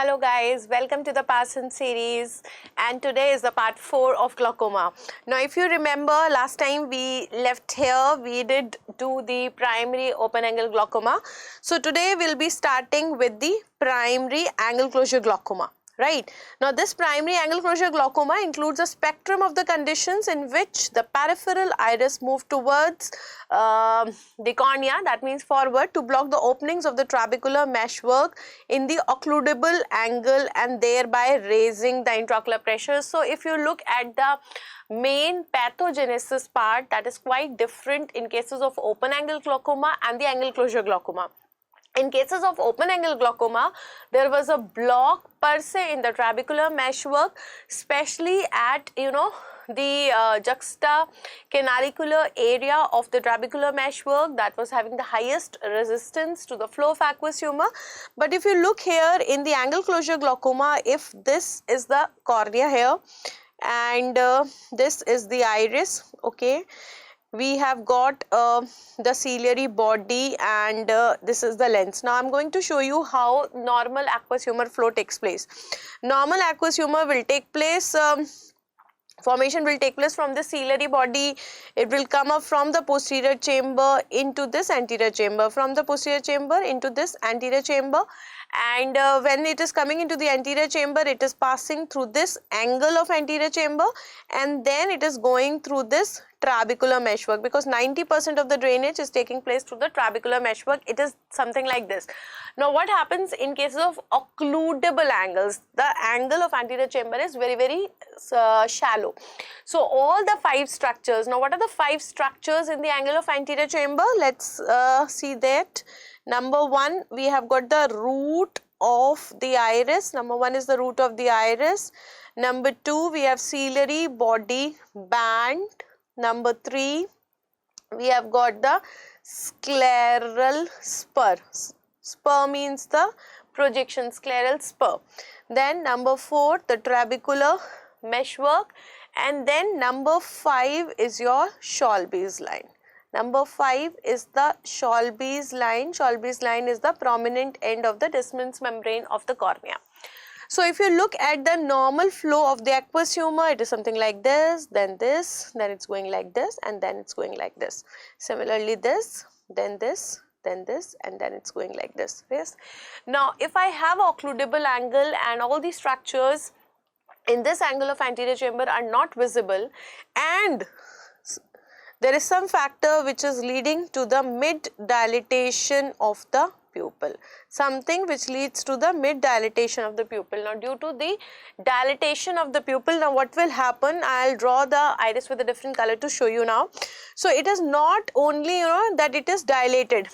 Hello guys, welcome to the Parson series, and today is the part 4 of glaucoma. Now if you remember, last time we left here, we did do the primary open angle glaucoma. So today we'll be starting with the primary angle closure glaucoma. Right. Now this primary angle closure glaucoma includes a spectrum of the conditions in which the peripheral iris move towards the cornea, that means forward, to block the openings of the trabecular meshwork in the occludable angle and thereby raising the intraocular pressure. So if you look at the main pathogenesis part, that is quite different in cases of open angle glaucoma and the angle closure glaucoma. In cases of open angle glaucoma, there was a block per se in the trabecular meshwork, especially at the juxtacanalicular area of the trabecular meshwork that was having the highest resistance to the flow of aqueous humor. But if you look here in the angle closure glaucoma, if this is the cornea here and this is the iris, okay, we have got the ciliary body and this is the lens. Now I am going to show you how normal aqueous humor flow takes place. Normal aqueous humor will take place, formation will take place from the ciliary body. It will come up from the posterior chamber into this anterior chamber, from the posterior chamber into this anterior chamber, and when it is coming into the anterior chamber, it is passing through this angle of anterior chamber and then it is going through this trabecular meshwork, because 90% of the drainage is taking place through the trabecular meshwork. It is something like this. Now what happens in cases of occludable angles? The angle of anterior chamber is very shallow. So all the 5 structures, now what are the 5 structures in the angle of anterior chamber? Let's see that. Number 1, we have got the root of the iris. Number 1 is the root of the iris. Number 2, we have ciliary body band. Number 3, we have got the scleral spur. Spur means the projection, scleral spur. Then number 4, the trabecular meshwork, and then number 5 is your Schwalbe's line. Number 5 is the Schwalbe's line. Schwalbe's line is the prominent end of the Descemet's membrane of the cornea. So if you look at the normal flow of the aqueous humor, it is something like this, then it's going like this, and then it's going like this. Similarly this, then this, and then it's going like this. Yes. Now if I have occludable angle and all these structures in this angle of anterior chamber are not visible, and there is some factor which is leading to the mid dilatation of the pupil, something which leads to the mid dilatation of the pupil. Now due to the dilatation of the pupil, now what will happen, I will draw the iris with a different color to show you now. So it is not only that it is dilated,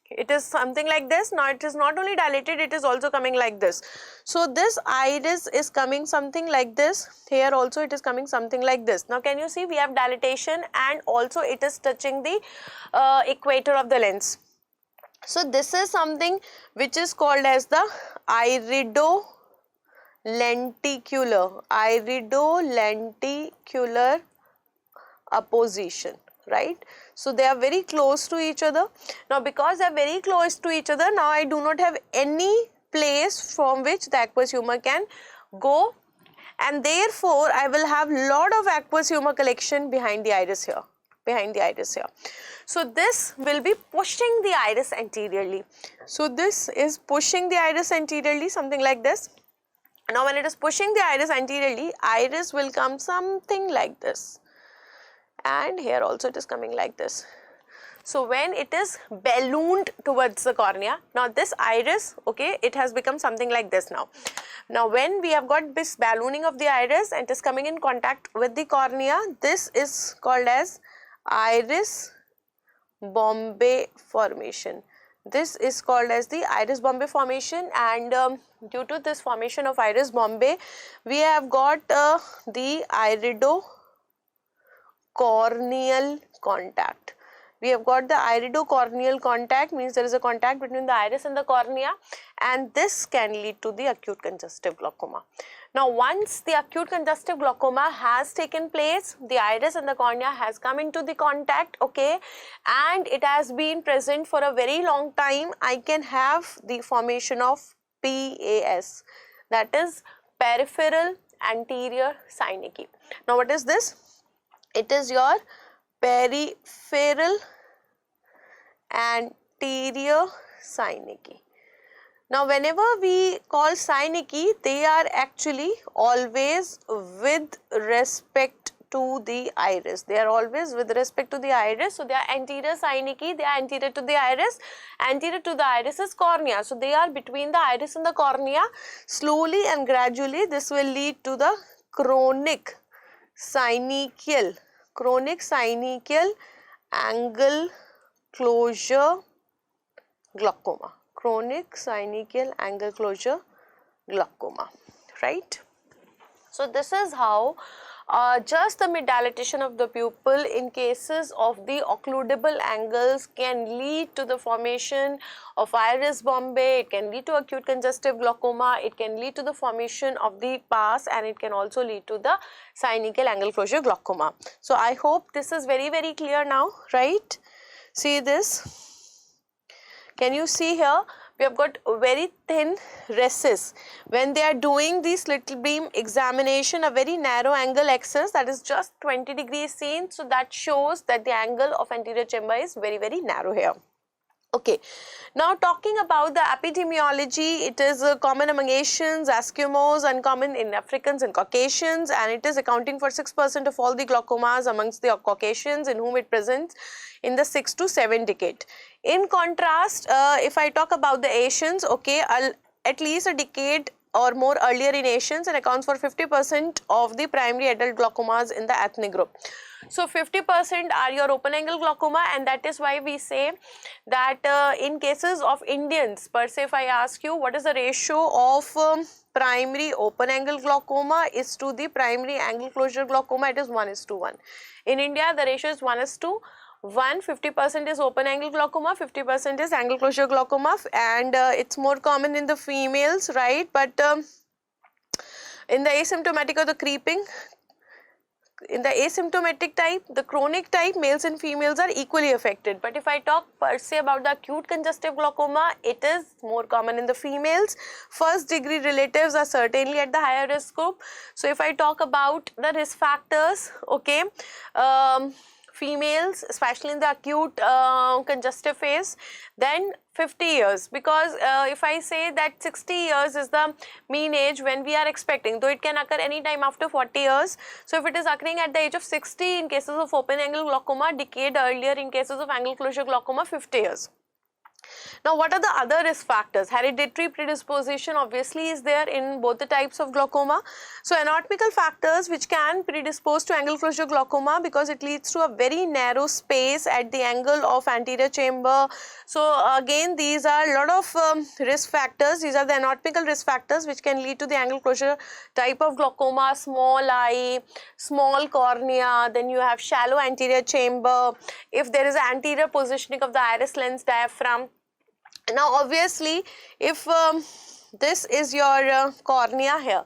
it is something like this. Now it is not only dilated, it is also coming like this. So this iris is coming something like this. Here also it is coming something like this. Now can you see, we have dilatation and also it is touching the equator of the lens. So this is something which is called as the iridolenticular apposition, right? So they are very close to each other. Now because they are very close to each other, now I do not have any place from which the aqueous humor can go, and therefore I will have lot of aqueous humor collection behind the iris here. So this will be pushing the iris anteriorly. So this is pushing the iris anteriorly, something like this. Now when it is pushing the iris anteriorly, iris will come something like this, and here also it is coming like this. So when it is ballooned towards the cornea, now this iris, okay, it has become something like this now. Now when we have got this ballooning of the iris and it is coming in contact with the cornea, this is called as iris Bombay formation. This is called as the iris Bombay formation, and due to this formation of iris Bombay, we have got the iridocorneal contact. We have got the iridocorneal contact, means there is a contact between the iris and the cornea, and this can lead to the acute congestive glaucoma. Now once the acute congestive glaucoma has taken place, the iris and the cornea has come into the contact, okay, and it has been present for a very long time, I can have the formation of PAS. that is peripheral anterior synecdoche. Now what is this? It is your peripheral anterior synecdoche. Now whenever we call synecdoche, they are actually always with respect to the iris. They are always with respect to the iris. So they are anterior synecdoche, they are anterior to the iris. Anterior to the iris is cornea. So they are between the iris and the cornea. Slowly and gradually this will lead to the chronic synechial angle closure glaucoma. Chronic synechial angle closure glaucoma, right? So this is how just the mid-dilatation of the pupil in cases of the occludable angles can lead to the formation of iris bombay, it can lead to acute congestive glaucoma, it can lead to the formation of the pars, and it can also lead to the synechial angle closure glaucoma. So I hope this is very, very clear now, right? See this. Can you see here? We have got very thin recess. When they are doing the slit beam examination, a very narrow angle axis, that is just 20 degrees seen. So that shows that the angle of anterior chamber is very, very narrow here. Okay, now talking about the epidemiology, it is common among Asians, Eskimos, uncommon in Africans and Caucasians, and it is accounting for 6% of all the glaucomas amongst the Caucasians, in whom it presents in the 6 to 7 decade. In contrast, if I talk about the Asians, okay, at least a decade or more earlier in Asians, and accounts for 50% of the primary adult glaucomas in the ethnic group. So 50% are your open angle glaucoma, and that is why we say that in cases of Indians per se, if I ask you what is the ratio of primary open angle glaucoma is to the primary angle closure glaucoma, it is 1:1. In India the ratio is 1:1. 50% is open angle glaucoma, 50% is angle closure glaucoma, and it's more common in the females, right? But in the asymptomatic or the creeping, in the asymptomatic type, the chronic type, males and females are equally affected. But if I talk per se about the acute congestive glaucoma, it is more common in the females. First degree relatives are certainly at the higher risk group. So if I talk about the risk factors, okay, females, especially in the acute congestive phase, then 50 years, because if I say that 60 years is the mean age when we are expecting, though it can occur any time after 40 years. So if it is occurring at the age of 60 in cases of open angle glaucoma, decade earlier in cases of angle closure glaucoma, 50 years. Now what are the other risk factors? Hereditary predisposition obviously is there in both the types of glaucoma. So anatomical factors which can predispose to angle closure glaucoma, because it leads to a very narrow space at the angle of anterior chamber. So again these are a lot of risk factors. These are the anatomical risk factors which can lead to the angle closure type of glaucoma: small eye, small cornea, then you have shallow anterior chamber, if there is anterior positioning of the iris lens diaphragm. Now obviously if this is your cornea here,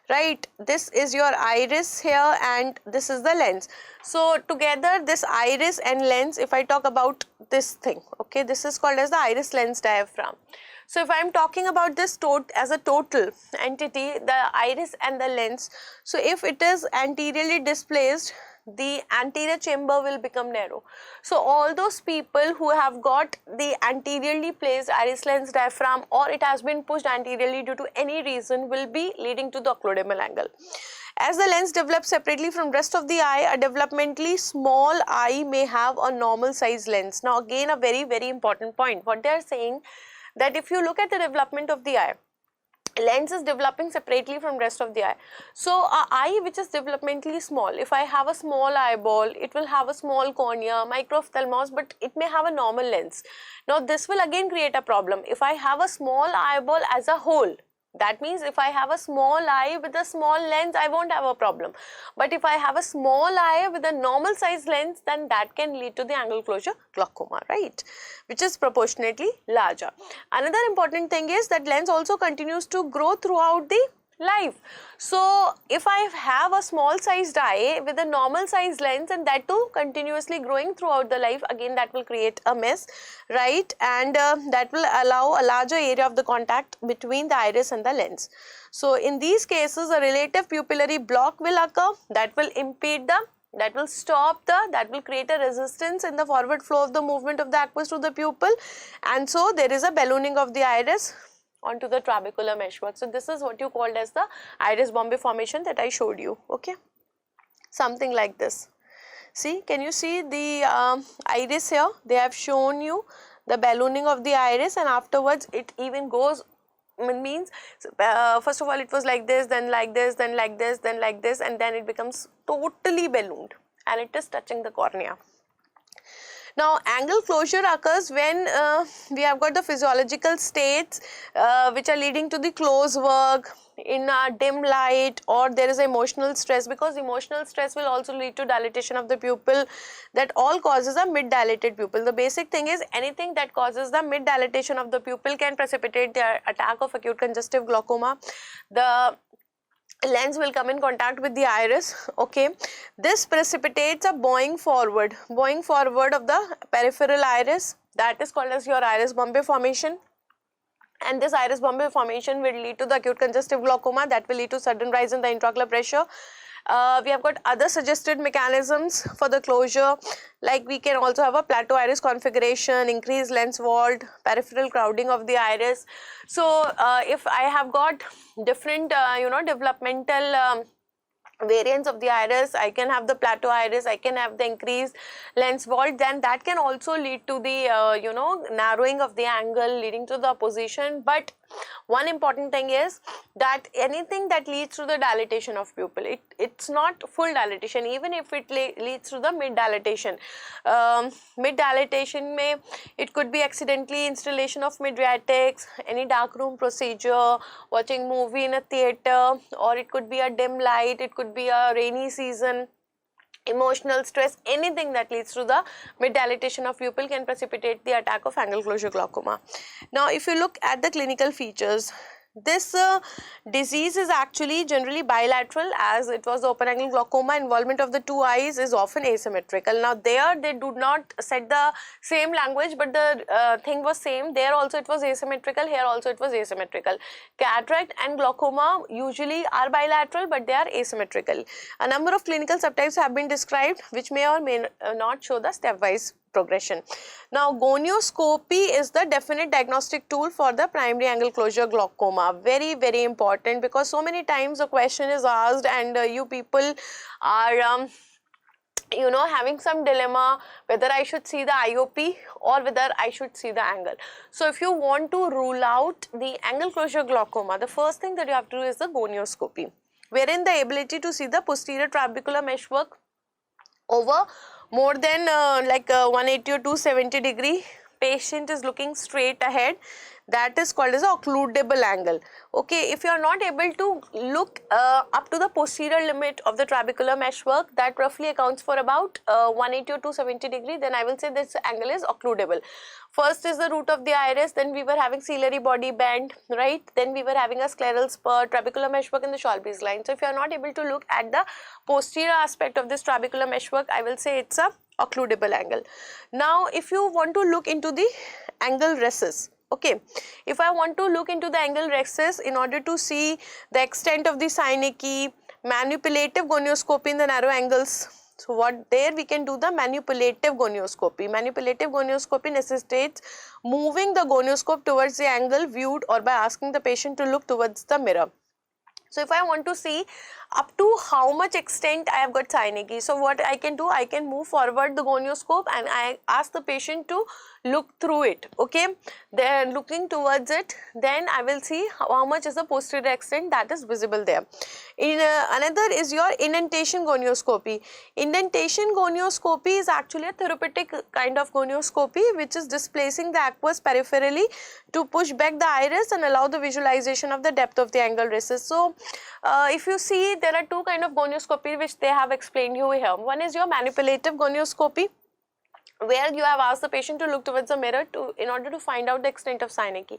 right, this is your iris here and this is the lens. So together this iris and lens, if I talk about this thing, okay, this is called as the iris lens diaphragm. So if I am talking about this as a total entity, the iris and the lens, so if it is anteriorly displaced, the anterior chamber will become narrow. So all those people who have got the anteriorly placed iris lens diaphragm, or it has been pushed anteriorly due to any reason, will be leading to the occlusive angle. As the lens develops separately from rest of the eye, a developmentally small eye may have a normal size lens. Now again a very, very important point. What they are saying, that if you look at the development of the eye, lens is developing separately from rest of the eye. So a eye which is developmentally small, if I have a small eyeball, it will have a small cornea, microphthalmos, but it may have a normal lens. Now this will again create a problem. If I have a small eyeball as a whole, that means if I have a small eye with a small lens, I won't have a problem. But if I have a small eye with a normal size lens, then that can lead to the angle closure glaucoma, right, which is proportionately larger. Another important thing is that lens also continues to grow throughout the life. So if I have a small sized eye with a normal sized lens and that too continuously growing throughout the life, again that will create a mess, right? And that will allow a larger area of the contact between the iris and the lens. So in these cases a relative pupillary block will occur that will impede the, that will stop the, that will create a resistance in the forward flow of the movement of the aqueous to the pupil, and so there is a ballooning of the iris onto the trabecular meshwork. So this is what you called as the iris Bombay formation that I showed you, okay, something like this. See, can you see the iris here? They have shown you the ballooning of the iris, and afterwards it even goes, means first of all it was like this, then like this, then like this, then like this, and then it becomes totally ballooned and it is touching the cornea. Now angle closure occurs when we have got the physiological states which are leading to the close work in dim light, or there is emotional stress, because emotional stress will also lead to dilatation of the pupil. That all causes a mid dilated pupil. The basic thing is anything that causes the mid dilatation of the pupil can precipitate the attack of acute congestive glaucoma. The lens will come in contact with the iris, okay. This precipitates a bowing forward of the peripheral iris, that is called as your iris Bombay formation. And this iris Bombay formation will lead to the acute congestive glaucoma, that will lead to sudden rise in the intraocular pressure. We have got other suggested mechanisms for the closure, like we can also have a plateau iris configuration, increased lens vault, peripheral crowding of the iris. So if I have got different developmental variants of the iris, I can have the plateau iris, I can have the increased lens vault, then that can also lead to the narrowing of the angle leading to the opposition. But one important thing is that anything that leads to the dilatation of pupil, it's not full dilatation, even if it leads to the mid dilatation. Mid dilatation may, it could be accidentally installation of mydriatics, any dark room procedure, watching movie in a theater, or it could be a dim light, it could be a rainy season, emotional stress, anything that leads to the mid dilatation of pupil can precipitate the attack of angle closure glaucoma. Now if you look at the clinical features, this disease is actually generally bilateral, as it was the open angle glaucoma. Involvement of the two eyes is often asymmetrical. Now there they do not set the same language, but the thing was same. There also it was asymmetrical, here also it was asymmetrical. Cataract and glaucoma usually are bilateral, but they are asymmetrical. A number of clinical subtypes have been described which may or may not show the stepwise progression. Now gonioscopy is the definite diagnostic tool for the primary angle closure glaucoma. Very, very important, because so many times a question is asked and you people are having some dilemma whether I should see the IOP or whether I should see the angle. So if you want to rule out the angle closure glaucoma, the first thing that you have to do is the gonioscopy, wherein the ability to see the posterior trabecular meshwork over more than 180 or 270 degree, patient is looking straight ahead, that is called as a occludable angle. Okay, if you are not able to look up to the posterior limit of the trabecular meshwork, that roughly accounts for about 180 or 270 degree, then I will say this angle is occludable. First is the root of the iris, then we were having ciliary body bend, right? Then we were having a scleral spur, trabecular meshwork in the Shalby's line. So if you are not able to look at the posterior aspect of this trabecular meshwork, I will say it's a occludable angle. Now if you want to look into the angle recess, okay, if I want to look into the angle recess in order to see the extent of the synecdoche, manipulative gonioscopy in the narrow angles. So what there we can do the manipulative gonioscopy. Manipulative gonioscopy necessitates moving the gonioscope towards the angle viewed or by asking the patient to look towards the mirror. So if I want to see up to how much extent I have got synecdoche, so what I can do, I can move forward the gonioscope and I ask the patient to look through it, okay. Then looking towards it, then I will see how much is the posterior extent that is visible there. In another is your indentation gonioscopy. Indentation gonioscopy is actually a therapeutic kind of gonioscopy which is displacing the aqueous peripherally to push back the iris and allow the visualization of the depth of the angle recess. So if you see, there are two kind of gonioscopy which they have explained you here. One is your manipulative gonioscopy, where you have asked the patient to look towards the mirror in order to find out the extent of synecdoche.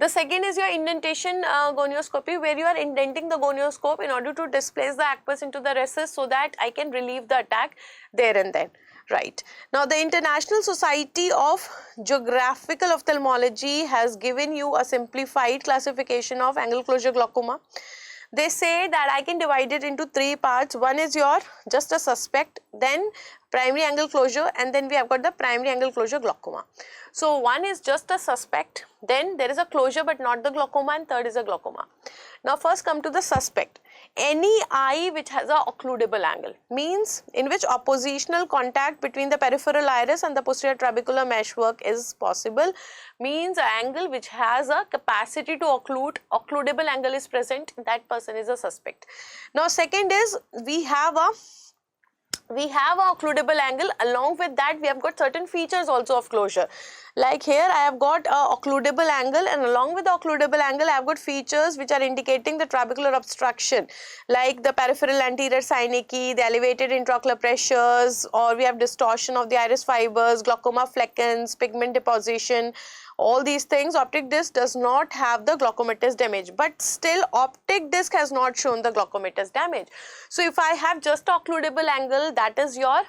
The second is your indentation gonioscopy, where you are indenting the gonioscope in order to displace the aqueous into the recess so that I can relieve the attack there and then. Right. Now, the International Society of Geographical Ophthalmology has given you a simplified classification of angle closure glaucoma. They say that I can divide it into three parts. One is your just a suspect, then primary angle closure, and then we have got the primary angle closure glaucoma. So, one is just a suspect, then there is a closure but not the glaucoma, and third is a glaucoma. Now, first come to the suspect. Any eye which has a occludable angle, means in which oppositional contact between the peripheral iris and the posterior trabecular meshwork is possible, means an angle which has a capacity to occlude, occludable angle is present, that person is a suspect. Now, second is we have a occludable angle. Along with that, we have got certain features also of closure. Like here, I have got a occludable angle, and along with the occludable angle, I have got features which are indicating the trabecular obstruction, like the peripheral anterior synecdoche, the elevated intraocular pressures, or we have distortion of the iris fibers, glaucoma fleckens, pigment deposition. All these things, optic disc does not have the glaucomatous damage, but still optic disc has not shown the glaucomatous damage. So, if I have just occludable angle, that is your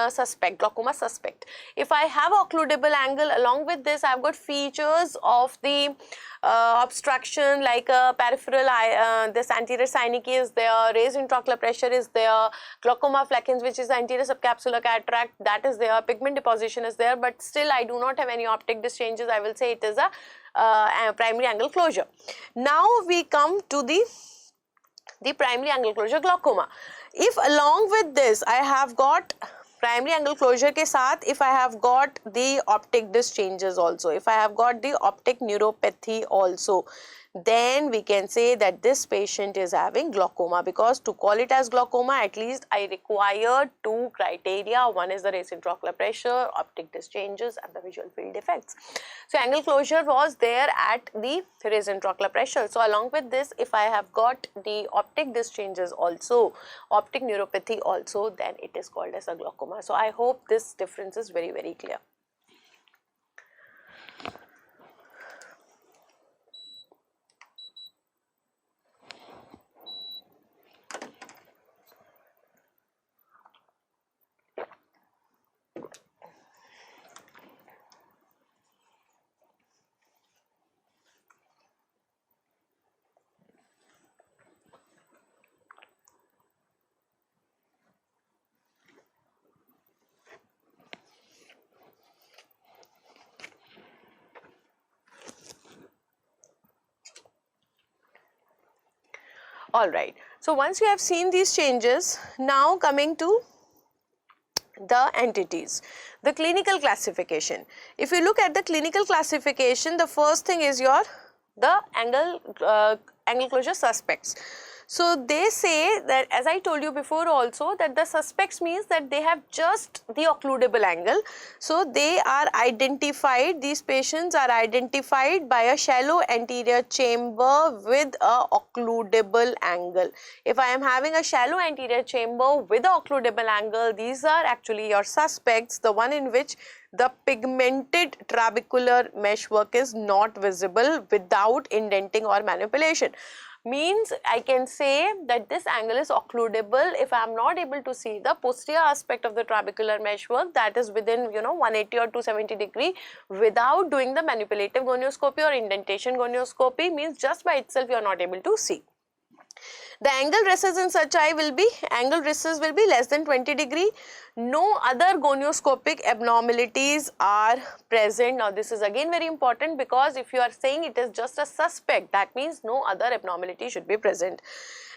suspect, glaucoma suspect. If I have occludable angle, along with this I have got features of the obstruction, like peripheral this anterior synecdoche is there, raised intraocular pressure is there, glaucoma fleckens, which is anterior subcapsular cataract, that is there, pigment deposition is there, but still I do not have any optic disc changes, I will say it is a primary angle closure. Now we come to the primary angle closure glaucoma. If along with this I have got primary angle closure के साथ, if I have got the optic disc changes also, if I have got the optic neuropathy also, then we can say that this patient is having glaucoma, because to call it as glaucoma, at least I require two criteria. One is the raised intraocular pressure, optic disc changes, and the visual field defects. So, angle closure was there at the raised intraocular pressure. So, along with this, if I have got the optic disc changes also, optic neuropathy also, then it is called as a glaucoma. So, I hope this difference is very, very clear. Alright, so once you have seen these changes, now coming to the entities, the clinical classification. If you look at the clinical classification, the first thing is the angle closure suspects. So, they say that, as I told you before also, that the suspects means that they have just the occludable angle. So, they are identified, these patients are identified by a shallow anterior chamber with a occludable angle. If I am having a shallow anterior chamber with a occludable angle, these are actually your suspects, the one in which the pigmented trabecular meshwork is not visible without indenting or manipulation. Means I can say that this angle is occludable if I am not able to see the posterior aspect of the trabecular meshwork, that is within 180 or 270 degree, without doing the manipulative gonioscopy or indentation gonioscopy, means just by itself you are not able to see. The angle recess in such eye will be less than 20 degree. No other gonioscopic abnormalities are present. Now, this is again very important, because if you are saying it is just a suspect, that means no other abnormality should be present.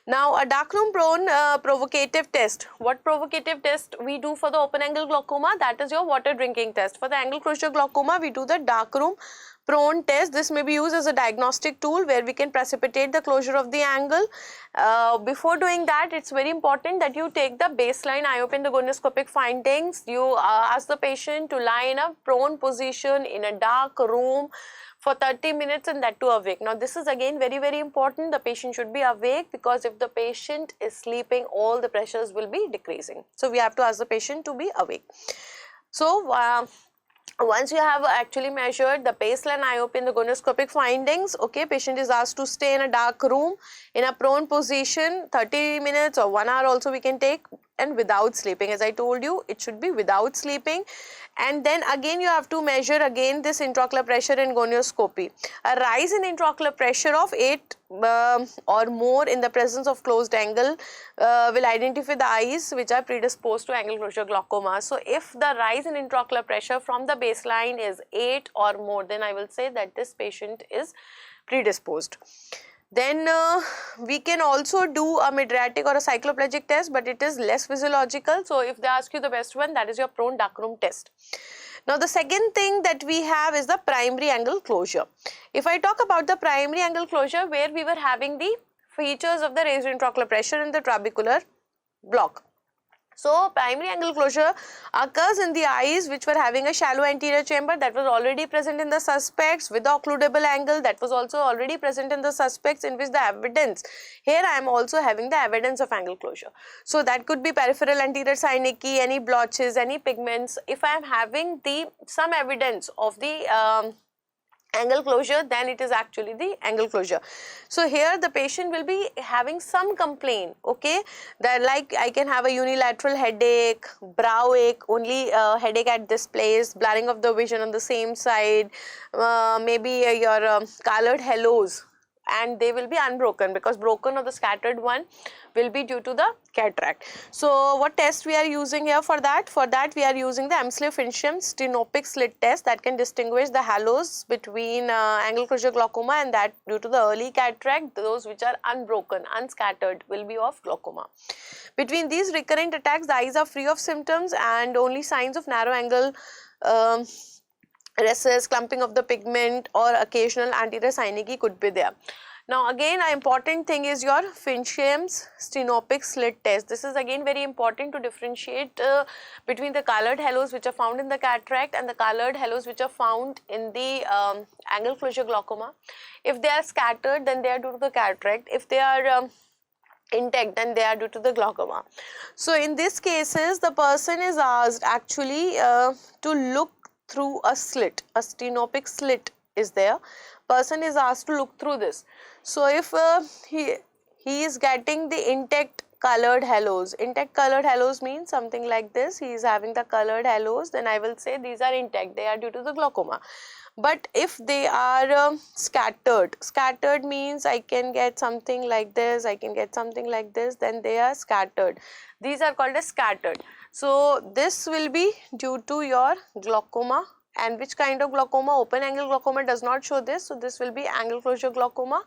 Now, a darkroom prone provocative test. What provocative test we do for the open angle glaucoma? That is your water drinking test. For the angle closure glaucoma, we do the darkroom prone test. This may be used as a diagnostic tool where we can precipitate the closure of the angle. Before doing that, it's very important that you take the baseline IOP gonioscopic findings. You ask the patient to lie in a prone position in a dark room for 30 minutes, and that too awake. Now, this is again very, very important. The patient should be awake, because if the patient is sleeping, all the pressures will be decreasing. So, we have to ask the patient to be awake. So, Once you have actually measured the baseline IOP and the gonioscopic findings, okay, patient is asked to stay in a dark room in a prone position 30 minutes or 1 hour also we can take, and without sleeping. As I told you, it should be without sleeping. And then again you have to measure again this intraocular pressure in gonioscopy. A rise in intraocular pressure of 8 or more in the presence of closed angle will identify the eyes which are predisposed to angle closure glaucoma. So if the rise in intraocular pressure from the baseline is 8 or more, then I will say that this patient is predisposed. Then we can also do a mydriatic or a cycloplegic test, but it is less physiological. So if they ask you the best one, that is your prone darkroom test. Now the second thing that we have is the primary angle closure. If I talk about the primary angle closure, where we were having the features of the raised intraocular pressure and the trabecular block. So primary angle closure occurs in the eyes which were having a shallow anterior chamber that was already present in the suspects, with the occludable angle that was also already present in the suspects, in which the evidence, here I am also having the evidence of angle closure. So that could be peripheral anterior synecdoche, any blotches, any pigments. If I am having some evidence of the angle closure, then it is actually the angle closure. So here the patient will be having some complaint, okay, that like I can have a unilateral headache, brow ache, only headache at this place, blurring of the vision on the same side, maybe your colored halos, and they will be unbroken, because broken or the scattered one will be due to the cataract. So what test we are using here for that? For that we are using the Emslie-Fincham stenopic slit test that can distinguish the halos between angle closure glaucoma and that due to the early cataract. Those which are unbroken, unscattered will be of glaucoma. Between these recurrent attacks, the eyes are free of symptoms and only signs of narrow angle recess, clumping of the pigment or occasional anterior synecdoche could be there. Now again, an important thing is your Fincham's stenopic slit test. This is again very important to differentiate between the colored halos which are found in the cataract and the colored halos which are found in the angle closure glaucoma. If they are scattered, then they are due to the cataract. If they are intact, then they are due to the glaucoma. So in these cases, the person is asked actually to look through a slit, a stenopic slit is there. Person is asked to look through this. So if he is getting the intact colored halos, intact colored halos means something like this, he is having the colored halos, then I will say these are intact, they are due to the glaucoma. But if they are scattered, scattered means I can get something like this, I can get something like this, then they are scattered. These are called as scattered. So this will be due to your glaucoma. And which kind of glaucoma? Open angle glaucoma does not show this, so this will be angle closure glaucoma,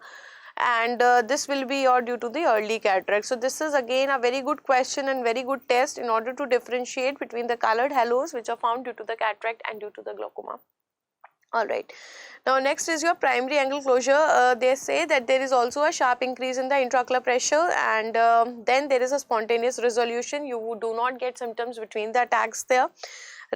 and this will be your due to the early cataract. So this is again a very good question and very good test in order to differentiate between the colored halos which are found due to the cataract and due to the glaucoma. Alright. Now next is your primary angle closure. They say that there is also a sharp increase in the intraocular pressure, and then there is a spontaneous resolution. You do not get symptoms between the attacks there,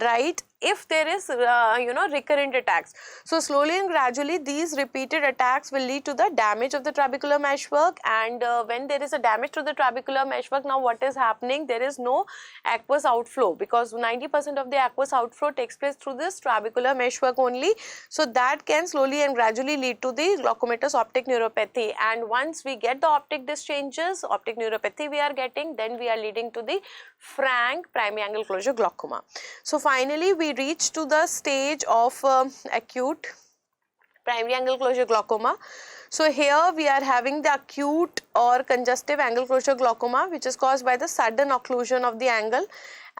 right, if there is recurrent attacks. So slowly and gradually these repeated attacks will lead to the damage of the trabecular meshwork, and when there is a damage to the trabecular meshwork, now what is happening? There is no aqueous outflow, because 90% of the aqueous outflow takes place through this trabecular meshwork only. So that can slowly and gradually lead to the glaucomatous optic neuropathy, and once we get the optic disc changes, optic neuropathy we are getting, then we are leading to the frank primary angle closure glaucoma. So finally we reach to the stage of acute primary angle closure glaucoma. So here we are having the acute or congestive angle closure glaucoma, which is caused by the sudden occlusion of the angle,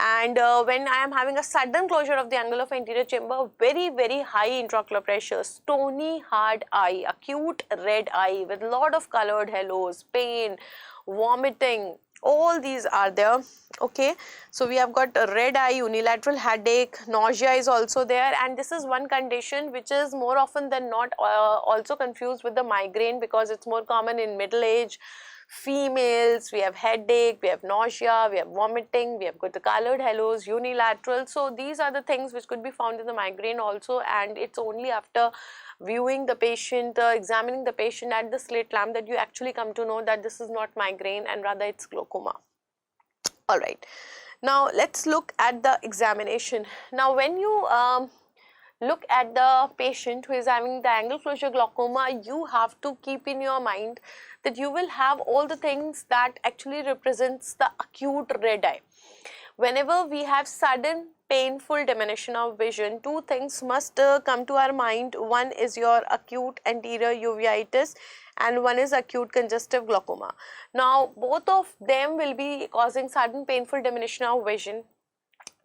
and when I am having a sudden closure of the angle of anterior chamber, very high intraocular pressure, stony hard eye, acute red eye with lot of colored halos, pain, vomiting, all these are there, okay. So we have got a red eye, unilateral headache, nausea is also there, and this is one condition which is more often than not also confused with the migraine, because it's more common in middle age females. We have headache, we have nausea, we have vomiting, we have got the colored halos, unilateral. So these are the things which could be found in the migraine also, and it's only after viewing the patient, examining the patient at the slit lamp, that you actually come to know that this is not migraine and rather it's glaucoma. Alright, now let's look at the examination. Now when you look at the patient who is having the angle closure glaucoma, you have to keep in your mind that you will have all the things that actually represents the acute red eye. Whenever we have sudden painful diminution of vision, two things must come to our mind. One is your acute anterior uveitis and one is acute congestive glaucoma. Now both of them will be causing sudden painful diminution of vision,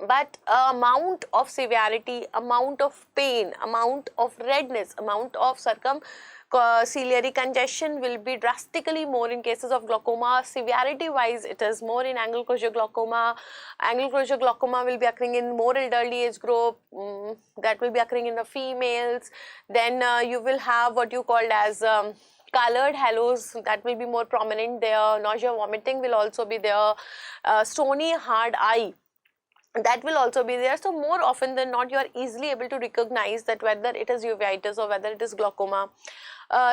but amount of severity, amount of pain, amount of redness, amount of circumciliary congestion will be drastically more in cases of glaucoma. Severity wise, it is more in angle closure glaucoma. Angle closure glaucoma will be occurring in more elderly age group, that will be occurring in the females. Then you will have what you called as colored halos, that will be more prominent there. Nausea, vomiting will also be there. Stony hard eye, that will also be there. So more often than not, you are easily able to recognize that whether it is uveitis or whether it is glaucoma.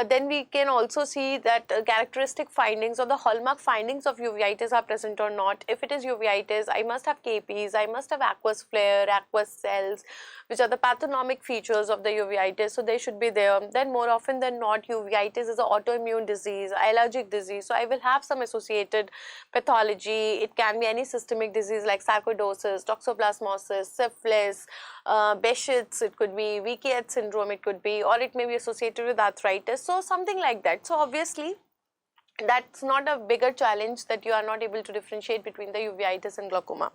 Then we can also see that characteristic findings or the hallmark findings of uveitis are present or not. If it is uveitis, I must have KPs, I must have aqueous flare, aqueous cells, which are the pathognomic features of the uveitis, so they should be there. Then more often than not, uveitis is an autoimmune disease, allergic disease, so I will have some associated pathology. It can be any systemic disease like sarcoidosis, toxoplasmosis, syphilis, Behçet's, it could be VKH syndrome, it could be, or it may be associated with arthritis, so something like that. So obviously that's not a bigger challenge that you are not able to differentiate between the uveitis and glaucoma.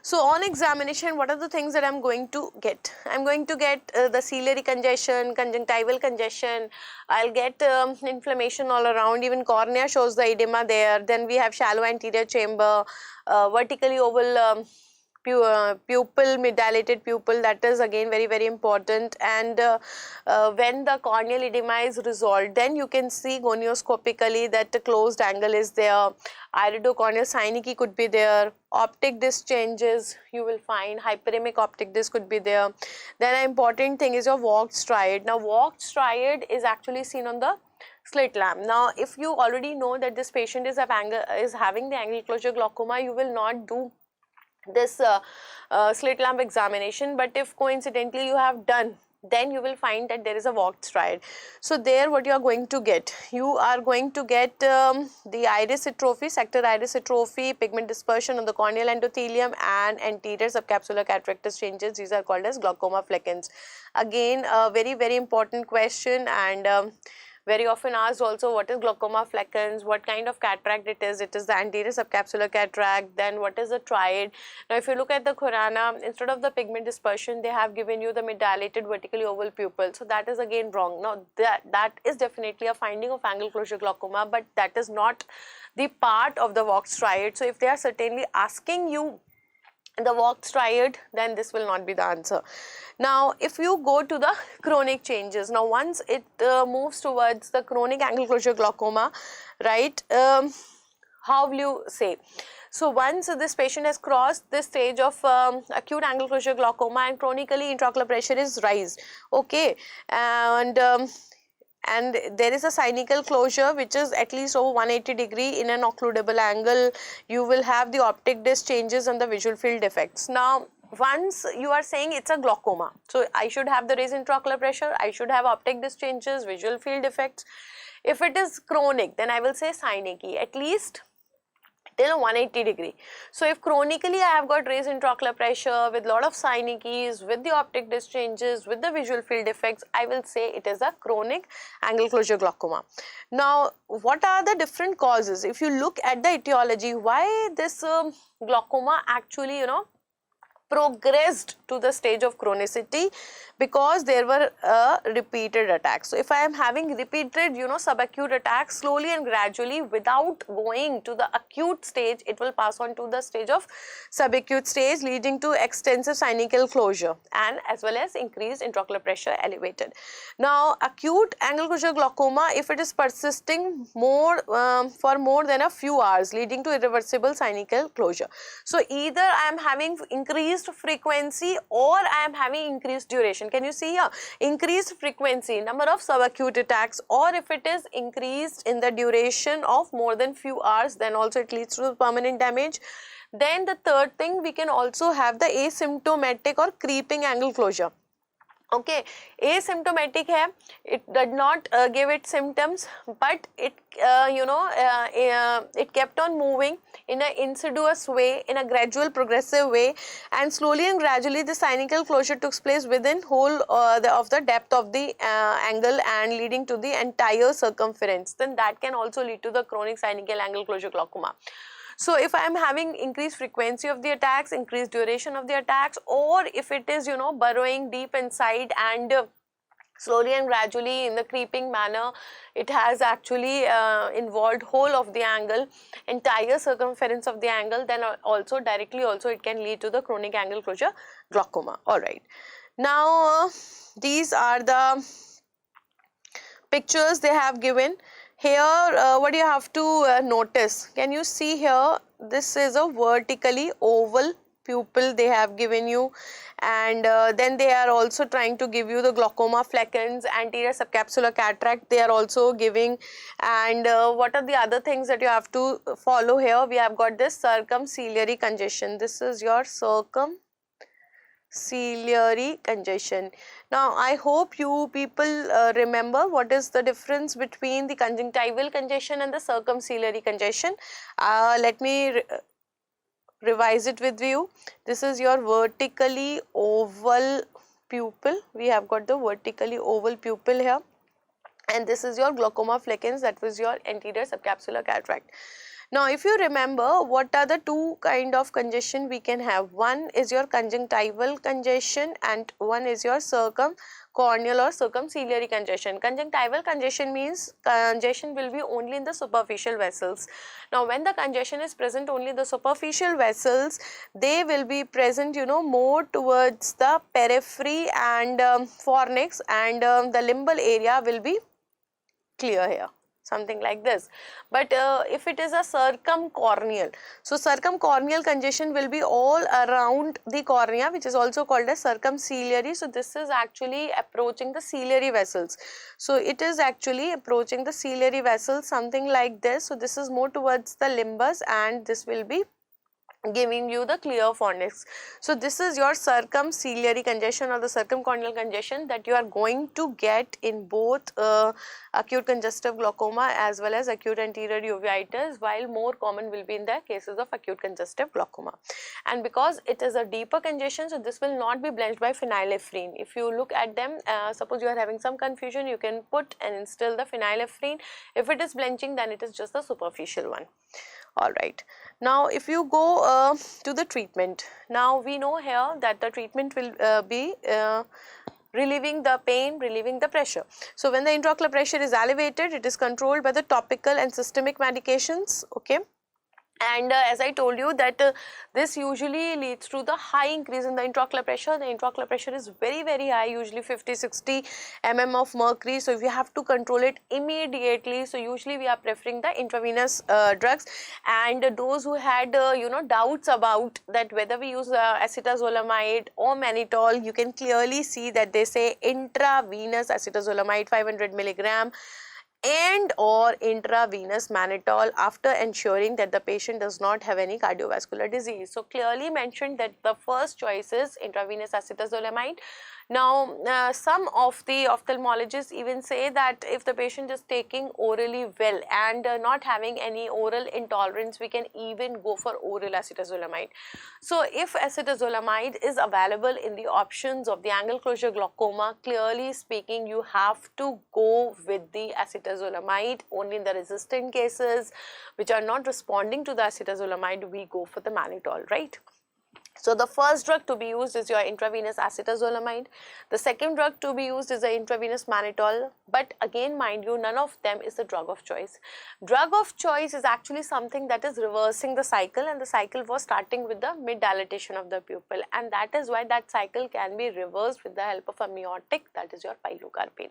So on examination, what are the things that I am going to get? I am going to get the ciliary congestion, conjunctival congestion, I will get inflammation all around, even cornea shows the edema there. Then we have shallow anterior chamber, vertically oval pupil, mid-dilated pupil, that is again very important. And when the corneal edema is resolved, then you can see gonioscopically that the closed angle is there. Iridocorneal synecdoche could be there. Optic disc changes, you will find hyperemic optic disc could be there. Then an important thing is your walked striate. Now walked striate is actually seen on the slit lamp. Now if you already know that this patient is having the angle closure glaucoma, you will not do this slit lamp examination, but if coincidentally you have done, then you will find that there is a walked striate. So there what you are going to get, you are going to get the iris atrophy, sector iris atrophy, pigment dispersion on the corneal endothelium and anterior subcapsular cataractus changes. These are called as glaucoma flecans. Again a very important question, and very often asked also, what is glaucoma flecans, what kind of cataract it is the anterior subcapsular cataract. Then what is the triad? Now if you look at the Khurana, instead of the pigment dispersion, they have given you the mid-dilated vertically oval pupil, so that is again wrong. Now that is definitely a finding of angle closure glaucoma, but that is not the part of the walked striate. So if they are certainly asking you the walked striate, then this will not be the answer. Now if you go to the chronic changes, now once it moves towards the chronic angle closure glaucoma, right, how will you say? So once this patient has crossed this stage of acute angle closure glaucoma and chronically intraocular pressure is raised, okay, and there is a synechial closure which is at least over 180 degree in an occludable angle, you will have the optic disc changes and the visual field defects. Now once you are saying it's a glaucoma, so I should have the raised intraocular pressure, I should have optic disc changes, visual field defects. If it is chronic, then I will say synecdoche, at least till 180 degree. So if chronically I have got raised intraocular pressure with lot of synecdoches, with the optic disc changes, with the visual field defects, I will say it is a chronic angle closure glaucoma. Now what are the different causes? If you look at the etiology, why this glaucoma actually progressed to the stage of chronicity, because there were repeated attacks. So if I am having repeated subacute attacks slowly and gradually without going to the acute stage, it will pass on to the stage of subacute stage, leading to extensive synechial closure and as well as increased intraocular pressure elevated. Now acute angle closure glaucoma, if it is persisting for more than a few hours, leading to irreversible synechial closure. So either I am having increased frequency or I am having increased duration. Can you see here? Increased frequency, number of subacute attacks, or if it is increased in the duration of more than few hours, then also it leads to permanent damage. Then the third thing, we can also have the asymptomatic or creeping angle closure. Okay, asymptomatic है, it did not give its symptoms, but it it kept on moving in an insidious way, in a gradual progressive way, and slowly and gradually the synovial closure took place within whole of the depth of the angle and leading to the entire circumference. Then that can also lead to the chronic synovial angle closure glaucoma. So if I am having increased frequency of the attacks, increased duration of the attacks, or if it is burrowing deep inside and slowly and gradually in the creeping manner, it has actually involved whole of the angle, entire circumference of the angle, then also directly also it can lead to the chronic angle closure glaucoma. Alright. Now these are the pictures they have given. Here what you have to notice, can you see here, this is a vertically oval pupil they have given you, and then they are also trying to give you the glaucoma fleckens, anterior subcapsular cataract they are also giving, and what are the other things that you have to follow here? We have got this circumciliary congestion. This is your circumciliary congestion. Now I hope you people remember what is the difference between the conjunctival congestion and the circumciliary congestion. Let me revise it with you. This is your vertically oval pupil. We have got the vertically oval pupil here, and this is your glaucoma fleckens, that was your anterior subcapsular cataract. Now if you remember, what are the two kind of congestion we can have? One is your conjunctival congestion and one is your circumcorneal or circumciliary congestion. Conjunctival congestion means congestion will be only in the superficial vessels. Now when the congestion is present only in the superficial vessels, they will be present more towards the periphery and fornix, and the limbal area will be clear here, something like this. But if it is a circumcorneal, so circumcorneal congestion will be all around the cornea, which is also called as circumciliary. So this is actually approaching the ciliary vessels. So it is actually approaching the ciliary vessels, something like this. So this is more towards the limbus, and this will be giving you the clear fornix. So this is your circumciliary congestion or the circumcorneal congestion that you are going to get in both acute congestive glaucoma as well as acute anterior uveitis, while more common will be in the cases of acute congestive glaucoma. And because it is a deeper congestion, so this will not be blenched by phenylephrine. If you look at them, suppose you are having some confusion, you can put and instill the phenylephrine. If it is blenching, then it is just the superficial one. Alright. Now if you go to the treatment, now we know here that the treatment will be relieving the pain, relieving the pressure. So when the intraocular pressure is elevated, it is controlled by the topical and systemic medications, okay. And as I told you that this usually leads to the high increase in the intraocular pressure. The intraocular pressure is very high, usually 50-60 mm of mercury. So if you have to control it immediately, so usually we are preferring the intravenous drugs. And those who had doubts about that whether we use acetazolamide or mannitol, you can clearly see that they say intravenous acetazolamide 500 milligram and or intravenous mannitol after ensuring that the patient does not have any cardiovascular disease. So clearly mentioned that the first choice is intravenous acetazolamide. Now some of the ophthalmologists even say that if the patient is taking orally well and not having any oral intolerance, we can even go for oral acetazolamide. So if acetazolamide is available in the options of the angle closure glaucoma, clearly speaking, you have to go with the acetazolamide. Only in the resistant cases which are not responding to the acetazolamide, we go for the mannitol, right? So the first drug to be used is your intravenous acetazolamide. The second drug to be used is the intravenous mannitol. But again, mind you, none of them is the drug of choice. Drug of choice is actually something that is reversing the cycle, and the cycle was starting with the mid dilatation of the pupil, and that is why that cycle can be reversed with the help of a miotic, that is your pilocarpine.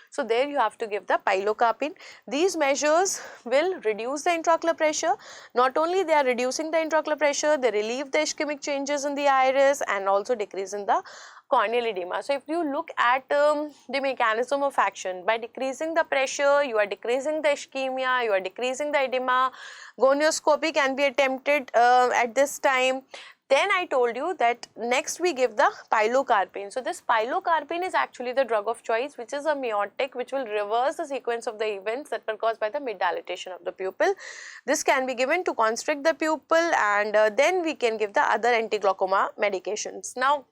So there you have to give the pilocarpine. These measures will reduce the intraocular pressure. Not only they are reducing the intraocular pressure, they relieve the ischemic changes in the iris and also decrease in the corneal edema. So if you look at the mechanism of action, by decreasing the pressure, you are decreasing the ischemia, you are decreasing the edema. Gonioscopy can be attempted at this time. Then I told you that next we give the pilocarpine. So this pilocarpine is actually the drug of choice, which is a miotic which will reverse the sequence of the events that were caused by the mid-dilatation of the pupil. This can be given to constrict the pupil, and then we can give the other anti-glaucoma medications. Now,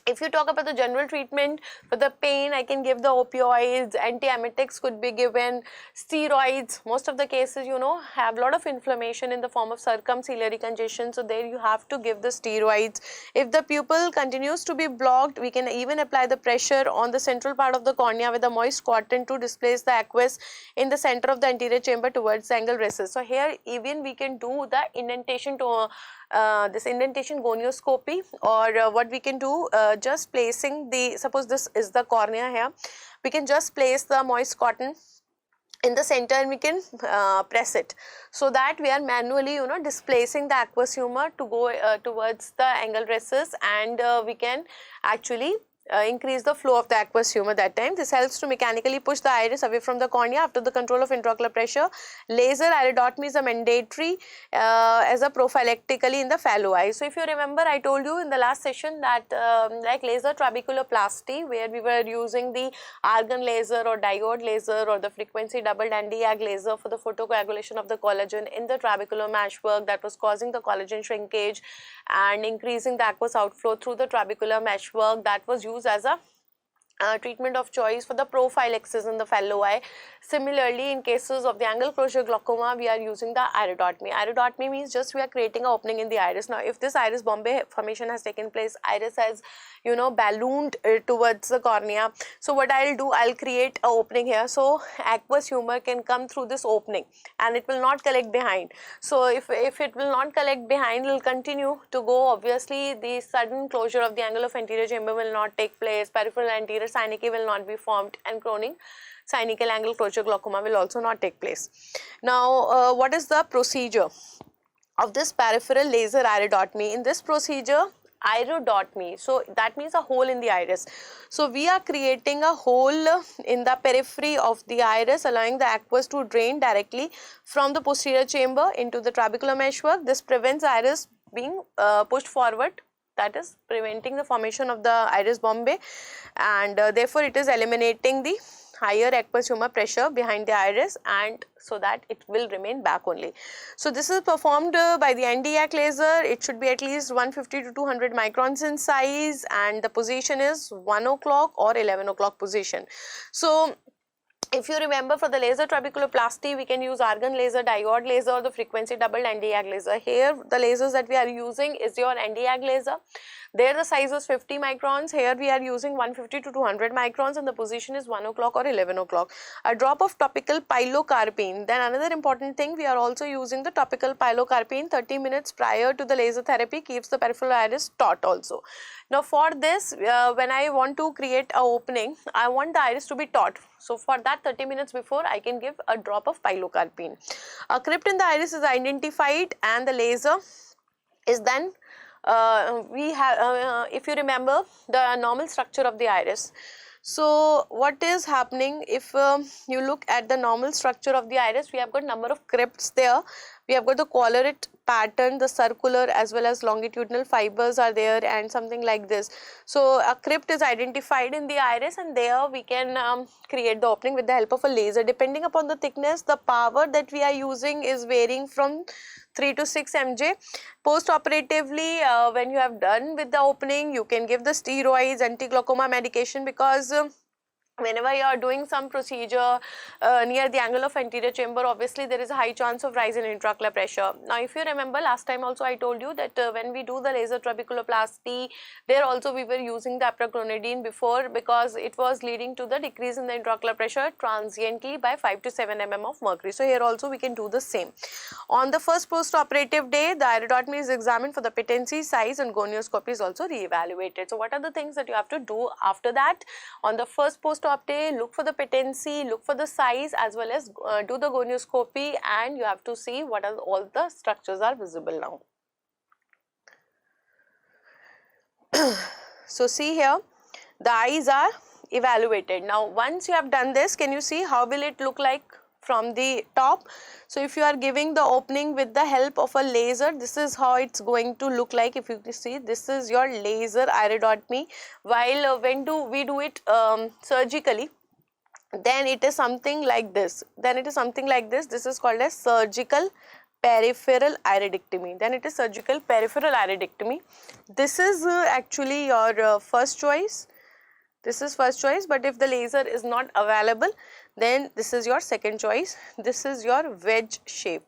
if you talk about the general treatment for the pain, I can give the opioids, antiemetics could be given, steroids. Most of the cases, you know, have a lot of inflammation in the form of circumciliary congestion, so there you have to give the steroids. If the pupil continues to be blocked, we can even apply the pressure on the central part of the cornea with a moist cotton to displace the aqueous in the center of the anterior chamber towards the angle recess. So here even we can do the indentation to this indentation gonioscopy, or what we can do, just placing the, suppose this is the cornea here, we can just place the moist cotton in the center and we can press it, so that we are manually, you know, displacing the aqueous humor to go towards the angle recess, and we can actually increase the flow of the aqueous humor that time. This helps to mechanically push the iris away from the cornea after the control of intraocular pressure. Laser iridotomy is a mandatory as a prophylactically in the fallow eye. So if you remember, I told you in the last session that like laser trabeculoplasty, where we were using the argon laser or diode laser or the frequency doubled Andiag laser for the photocoagulation of the collagen in the trabecular meshwork, that was causing the collagen shrinkage and increasing the aqueous outflow through the trabecular meshwork. That was used as a treatment of choice for the prophylaxis in the fallow eye. Similarly, in cases of the angle closure glaucoma, we are using the iridotomy. Iridotomy means just we are creating an opening in the iris. Now, if this iris Bombay formation has taken place, iris has, you know, ballooned towards the cornea. So what I'll do, I'll create an opening here, so aqueous humor can come through this opening and it will not collect behind. So if it will not collect behind, it will continue to go. Obviously, the sudden closure of the angle of anterior chamber will not take place. Peripheral anterior synecdoche will not be formed, and chronic synechial angle closure glaucoma will also not take place. Now, what is the procedure of this peripheral laser iridotomy? In this procedure, iridotomy, so that means a hole in the iris. So we are creating a hole in the periphery of the iris, allowing the aqueous to drain directly from the posterior chamber into the trabecular meshwork. This prevents the iris being pushed forward, that is preventing the formation of the iris Bombay, and therefore it is eliminating the higher aqueous humor pressure behind the iris, and so that it will remain back only. So this is performed by the Nd:YAG laser. It should be at least 150 to 200 microns in size, and the position is 1 o'clock or 11 o'clock position. So if you remember, for the laser trabeculoplasty, we can use argon laser, diode laser, or the frequency doubled Nd:YAG laser. Here the lasers that we are using is your Nd:YAG laser. There the size was 50 microns. Here we are using 150 to 200 microns, and the position is 1 o'clock or 11 o'clock. A drop of topical pilocarpine. Then another important thing, we are also using the topical pilocarpine 30 minutes prior to the laser therapy, keeps the peripheral iris taut also. Now for this, when I want to create a opening, I want the iris to be taut. So for that, 30 minutes before, I can give a drop of pilocarpine. A crypt in the iris is identified, and the laser is then we have, if you remember, the normal structure of the iris. So what is happening, if you look at the normal structure of the iris, we have got number of crypts there. We have got the collarate pattern, the circular as well as longitudinal fibers are there, and something like this. So a crypt is identified in the iris, and there we can create the opening with the help of a laser. Depending upon the thickness, the power that we are using is varying from 3 to 6 mJ. Post-operatively, when you have done with the opening, you can give the steroids, anti-glaucoma medication, because whenever you are doing some procedure near the angle of anterior chamber, obviously there is a high chance of rise in intraocular pressure. Now if you remember, last time also I told you that when we do the laser trabeculoplasty, there also we were using the apraclonidine before, because it was leading to the decrease in the intraocular pressure transiently by 5 to 7 mm of mercury. So here also we can do the same. On the first post-operative day, the iridotomy is examined for the patency, size, and gonioscopy is also re-evaluated. So what are the things that you have to do after that? On the first post-op day, look for the patency, look for the size, as well as do the gonioscopy, and you have to see what are all the structures are visible now. So see here, the eyes are evaluated. Now once you have done this, can you see how will it look like from the top. So if you are giving the opening with the help of a laser, this is how it's going to look like. If you see, this is your laser iridotomy. While when we do it surgically, then it is something like this. This is called as surgical peripheral iridectomy. Then it is surgical peripheral iridectomy. This is actually your first choice. This is first choice, but if the laser is not available, then this is your second choice. This is your wedge shape.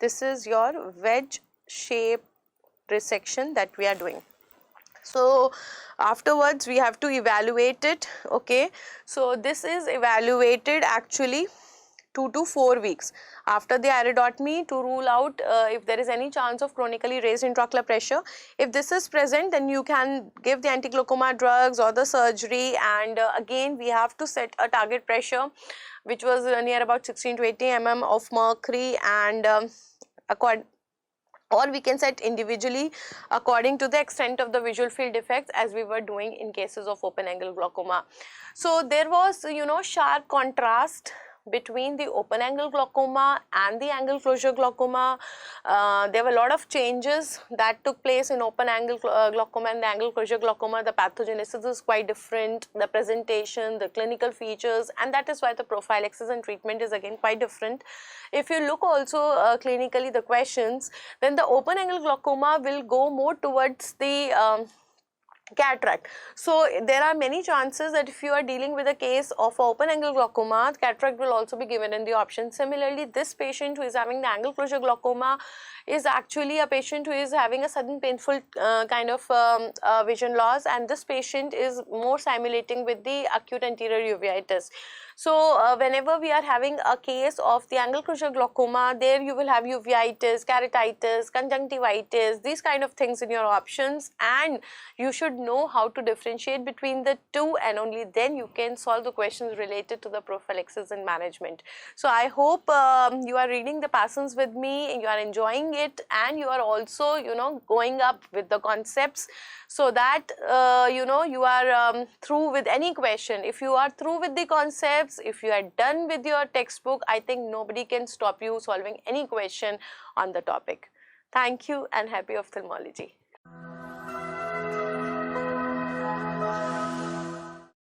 This is your wedge shape resection that we are doing. So afterwards we have to evaluate it. Okay, so this is evaluated actually 2 to 4 weeks after the iridotomy to rule out if there is any chance of chronically raised intraocular pressure. If this is present, then you can give the anti-glaucoma drugs or the surgery, and again we have to set a target pressure which was near about 16 to 80 mm of mercury, and or we can set individually according to the extent of the visual field defects, as we were doing in cases of open angle glaucoma. So there was, you know, sharp contrast between the open angle glaucoma and the angle closure glaucoma. There were a lot of changes that took place in open angle glaucoma and the angle closure glaucoma. The pathogenesis is quite different, the presentation, the clinical features, and that is why the prophylaxis and treatment is again quite different. If you look also clinically the questions, then the open angle glaucoma will go more towards the cataract. So there are many chances that if you are dealing with a case of open angle glaucoma, cataract will also be given in the option. Similarly, this patient who is having the angle closure glaucoma is actually a patient who is having a sudden painful kind of vision loss, and this patient is more simulating with the acute anterior uveitis. So whenever we are having a case of the angle closure glaucoma, there you will have uveitis, keratitis, conjunctivitis, these kind of things in your options, and you should know how to differentiate between the two, and only then you can solve the questions related to the prophylaxis and management. So I hope you are reading the Parsons with me and you are enjoying it, and you are also, you know, going up with the concepts, so that you know, you are through with any question. If you are through with the concepts, if you are done with your textbook, I think nobody can stop you solving any question on the topic. Thank you and happy ophthalmology.